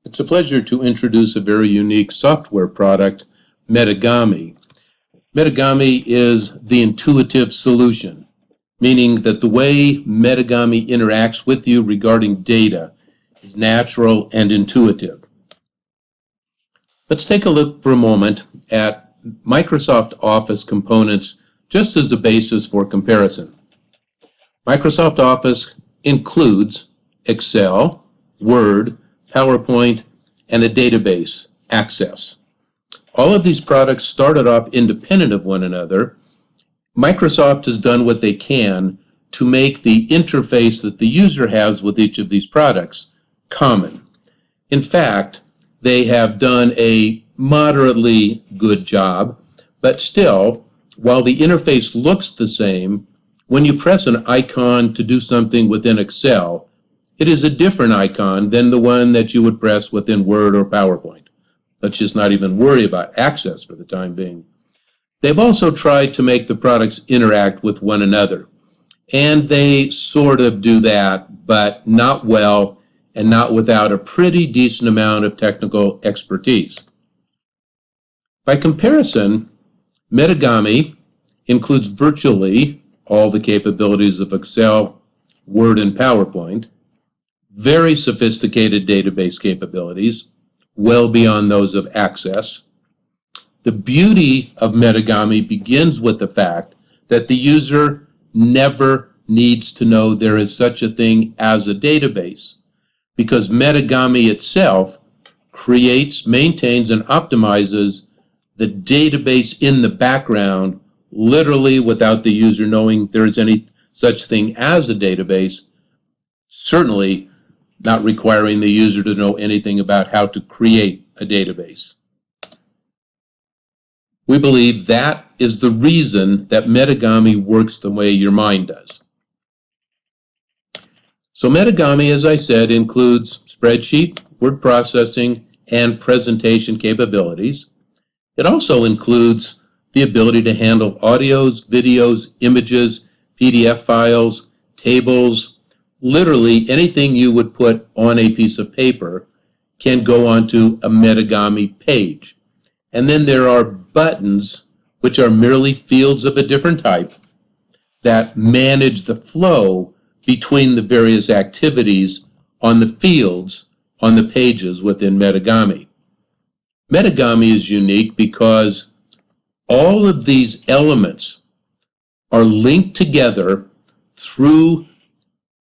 It's a pleasure to introduce a very unique software product, MetaGami. MetaGami is the intuitive solution, meaning that the way MetaGami interacts with you regarding data is natural and intuitive. Let's take a look for a moment at Microsoft Office components just as a basis for comparison. Microsoft Office includes Excel, Word, PowerPoint, and a database, Access. All of these products started off independent of one another. Microsoft has done what they can to make the interface that the user has with each of these products common. In fact, they have done a moderately good job, but still, while the interface looks the same, when you press an icon to do something within Excel, it is a different icon than the one that you would press within Word or PowerPoint. Let's just not even worry about Access for the time being. They've also tried to make the products interact with one another, and they sort of do that, but not well and not without a pretty decent amount of technical expertise. By comparison, MetaGami includes virtually all the capabilities of Excel, Word, and PowerPoint, very sophisticated database capabilities, well beyond those of Access. The beauty of MetaGami begins with the fact that the user never needs to know there is such a thing as a database, because MetaGami itself creates, maintains, and optimizes the database in the background, literally without the user knowing there is any such thing as a database, certainly not requiring the user to know anything about how to create a database. We believe that is the reason that MetaGami works the way your mind does. So MetaGami, as I said, includes spreadsheet, word processing, and presentation capabilities. It also includes the ability to handle audios, videos, images, PDF files, tables. Literally anything you would put on a piece of paper can go onto a MetaGami page. And then there are buttons, which are merely fields of a different type, that manage the flow between the various activities on the fields on the pages within MetaGami. MetaGami is unique because all of these elements are linked together through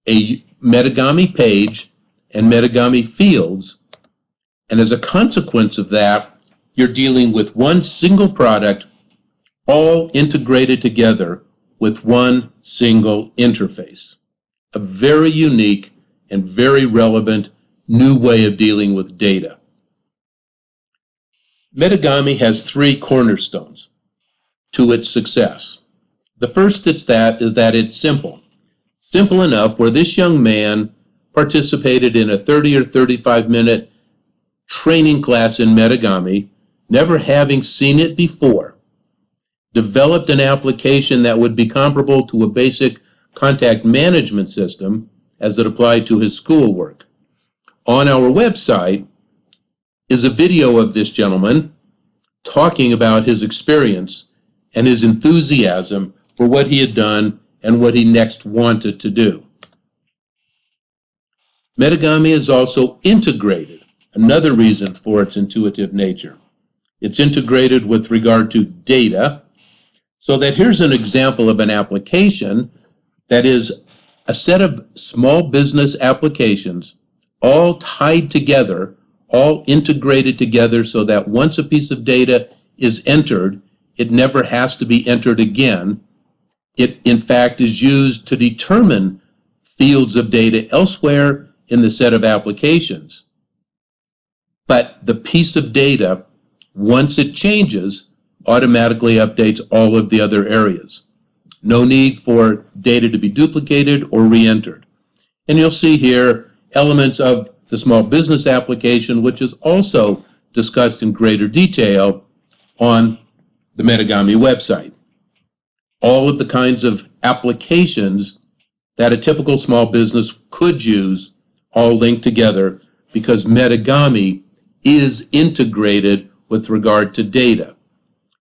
a MetaGami page and MetaGami fields, and as a consequence of that, you're dealing with one single product, all integrated together with one single interface. A very unique and very relevant new way of dealing with data. MetaGami has three cornerstones to its success. The first is that it's simple. Simple enough where this young man participated in a 30 or 35-minute training class in MetaGami, never having seen it before, developed an application that would be comparable to a basic contact management system as it applied to his schoolwork. On our website is a video of this gentleman talking about his experience and his enthusiasm for what he had done and what he next wanted to do. MetaGami is also integrated, another reason for its intuitive nature. It's integrated with regard to data, so that here's an example of an application that is a set of small business applications all tied together, all integrated together so that once a piece of data is entered, it never has to be entered again. It, in fact, is used to determine fields of data elsewhere in the set of applications. But the piece of data, once it changes, automatically updates all of the other areas. No need for data to be duplicated or re-entered. And you'll see here elements of the small business application, which is also discussed in greater detail on the MetaGami website. All of the kinds of applications that a typical small business could use all linked together because MetaGami is integrated with regard to data.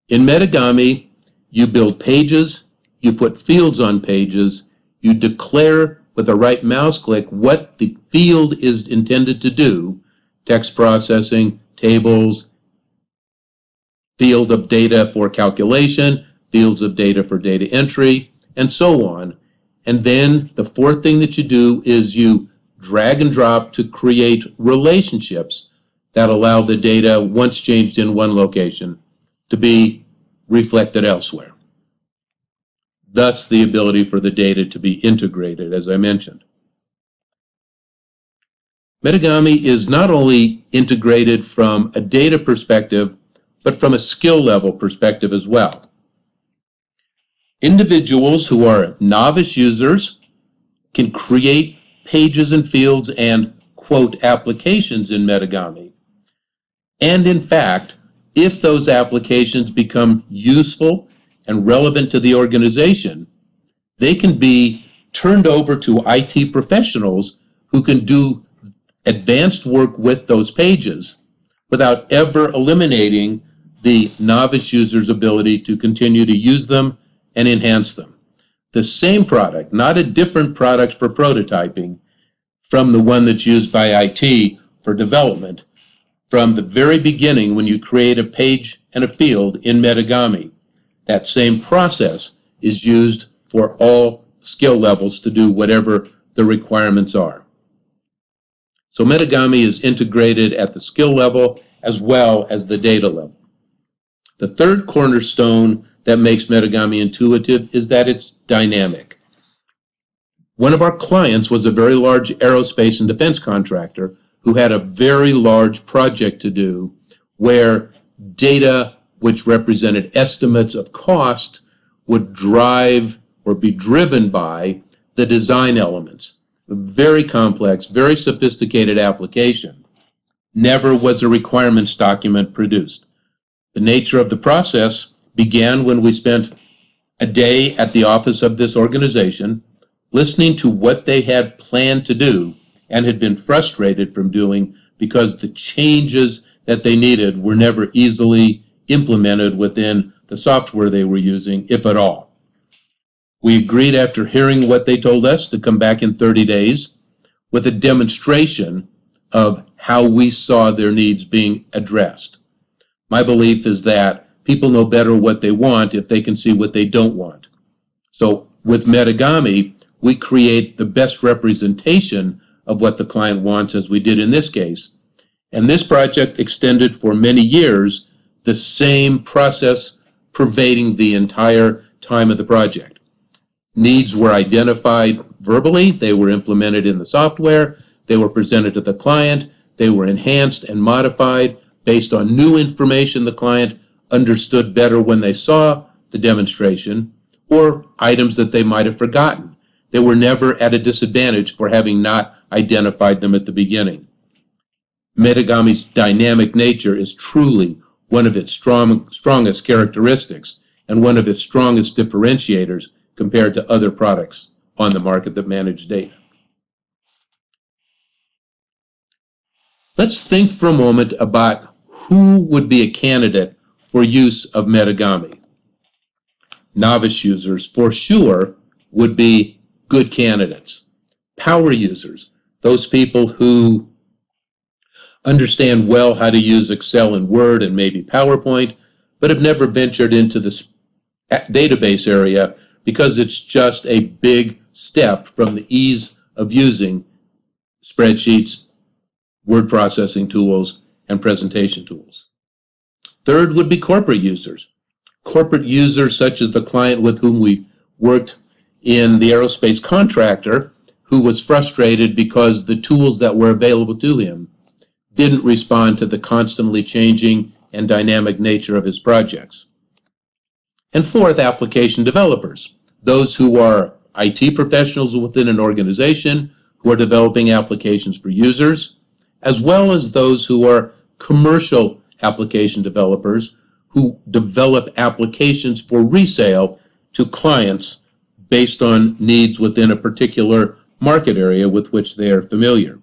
In MetaGami, you build pages, you put fields on pages, you declare with a right mouse click what the field is intended to do, text processing, tables, field of data for calculation, fields of data for data entry, and so on. And then the fourth thing that you do is you drag and drop to create relationships that allow the data, once changed in one location, to be reflected elsewhere. Thus, the ability for the data to be integrated, as I mentioned. MetaGami is not only integrated from a data perspective, but from a skill level perspective as well. Individuals who are novice users can create pages and fields and, quote, applications in MetaGami. And in fact, if those applications become useful and relevant to the organization, they can be turned over to IT professionals who can do advanced work with those pages without ever eliminating the novice user's ability to continue to use them and enhance them. The same product, not a different product for prototyping from the one that's used by IT for development. From the very beginning, when you create a page and a field in MetaGami, that same process is used for all skill levels to do whatever the requirements are. So MetaGami is integrated at the skill level as well as the data level. The third cornerstone that makes MetaGami intuitive is that it's dynamic. One of our clients was a very large aerospace and defense contractor who had a very large project to do where data which represented estimates of cost would drive or be driven by the design elements. A very complex, very sophisticated application. Never was a requirements document produced. The nature of the process began when we spent a day at the office of this organization listening to what they had planned to do and had been frustrated from doing because the changes that they needed were never easily implemented within the software they were using, if at all. We agreed after hearing what they told us to come back in 30 days with a demonstration of how we saw their needs being addressed. My belief is that people know better what they want if they can see what they don't want. So with MetaGami, we create the best representation of what the client wants, as we did in this case. And this project extended for many years, the same process pervading the entire time of the project. Needs were identified verbally, they were implemented in the software, they were presented to the client, they were enhanced and modified based on new information the client understood better when they saw the demonstration, or items that they might have forgotten. They were never at a disadvantage for having not identified them at the beginning. MetaGami's dynamic nature is truly one of its strongest characteristics and one of its strongest differentiators compared to other products on the market that manage data. Let's think for a moment about who would be a candidate for use of MetaGami. Novice users, for sure, would be good candidates. Power users, those people who understand well how to use Excel and Word and maybe PowerPoint, but have never ventured into the database area because it's just a big step from the ease of using spreadsheets, word processing tools, and presentation tools. Third would be corporate users. Corporate users such as the client with whom we worked in the aerospace contractor, who was frustrated because the tools that were available to him didn't respond to the constantly changing and dynamic nature of his projects. And fourth, application developers, those who are IT professionals within an organization who are developing applications for users, as well as those who are commercial application developers who develop applications for resale to clients based on needs within a particular market area with which they are familiar.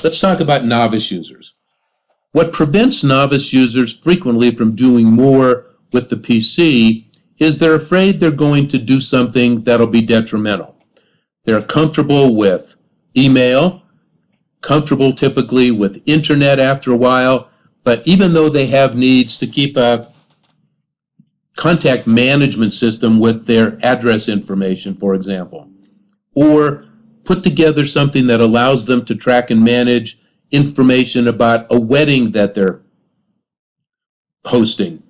Let's talk about novice users. What prevents novice users frequently from doing more with the PC is they're afraid they're going to do something that'll be detrimental. They're comfortable with email, comfortable typically with internet after a while, but even though they have needs to keep a contact management system with their address information, for example, or put together something that allows them to track and manage information about a wedding that they're hosting,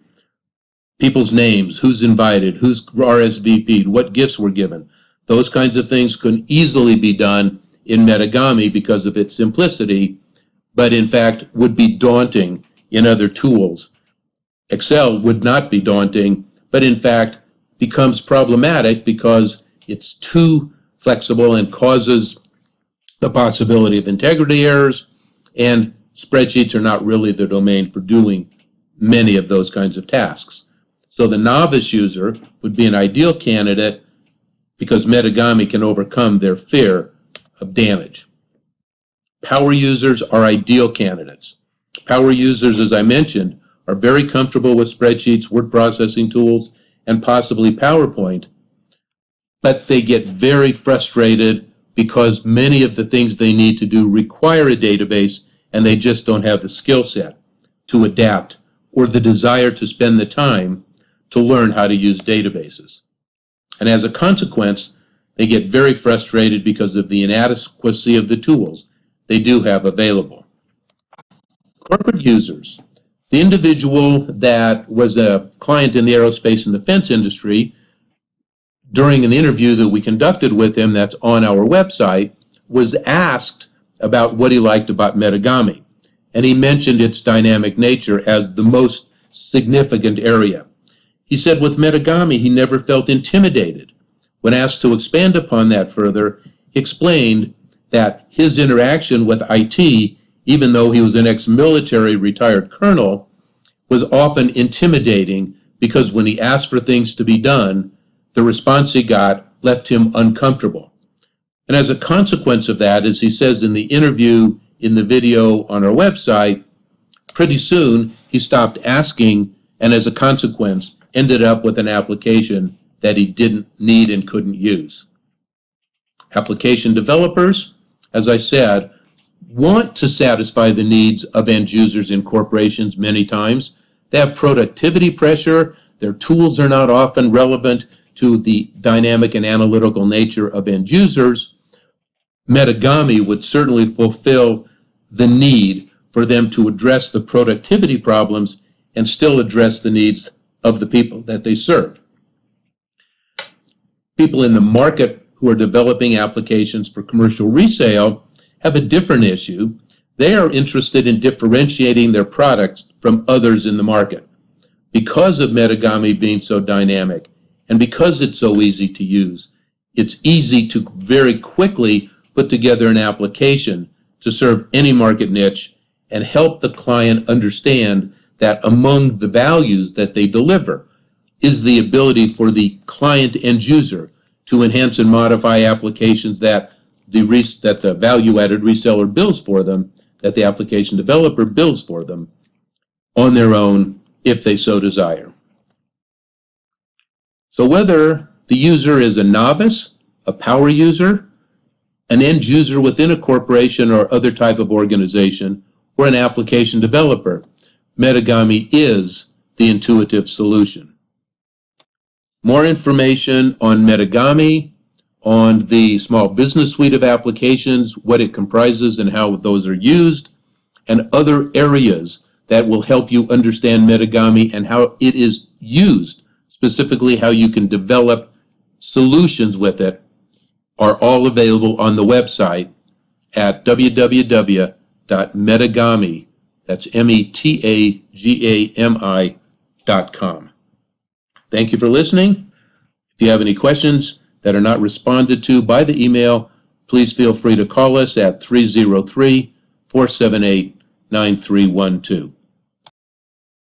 people's names, who's invited, who's RSVP'd, what gifts were given. Those kinds of things can easily be done in MetaGami because of its simplicity, but in fact would be daunting in other tools. Excel would not be daunting, but in fact becomes problematic because it's too flexible and causes the possibility of integrity errors, and spreadsheets are not really the domain for doing many of those kinds of tasks. So the novice user would be an ideal candidate because MetaGami can overcome their fear of damage. Power users are ideal candidates. Power users, as I mentioned, are very comfortable with spreadsheets, word processing tools, and possibly PowerPoint, but they get very frustrated because many of the things they need to do require a database and they just don't have the skill set to adapt or the desire to spend the time to learn how to use databases. And as a consequence, they get very frustrated because of the inadequacy of the tools they do have available. Corporate users. The individual that was a client in the aerospace and defense industry, during an interview that we conducted with him that's on our website, was asked about what he liked about MetaGami. And he mentioned its dynamic nature as the most significant area. He said with MetaGami, he never felt intimidated. When asked to expand upon that further, he explained that his interaction with IT, even though he was an ex-military retired colonel, was often intimidating because when he asked for things to be done, the response he got left him uncomfortable. And as a consequence of that, as he says in the interview in the video on our website, pretty soon he stopped asking and as a consequence ended up with an application that he didn't need and couldn't use. Application developers, as I said, want to satisfy the needs of end users in corporations many times. They have productivity pressure. Their tools are not often relevant to the dynamic and analytical nature of end users. MetaGami would certainly fulfill the need for them to address the productivity problems and still address the needs of the people that they serve. People in the market who are developing applications for commercial resale have a different issue. They are interested in differentiating their products from others in the market. Because of MetaGami being so dynamic and because it's so easy to use, it's easy to very quickly put together an application to serve any market niche and help the client understand that among the values that they deliver is the ability for the client end user to enhance and modify applications that the value-added reseller builds for them, that the application developer builds for them on their own if they so desire. So whether the user is a novice, a power user, an end user within a corporation or other type of organization, or an application developer, MetaGami is the intuitive solution. More information on MetaGami, on the small business suite of applications, what it comprises and how those are used, and other areas that will help you understand MetaGami and how it is used, specifically how you can develop solutions with it, are all available on the website at www.metagami, that's metagami.com. Thank you for listening. If you have any questions that are not responded to by the email, please feel free to call us at 303-478-9312.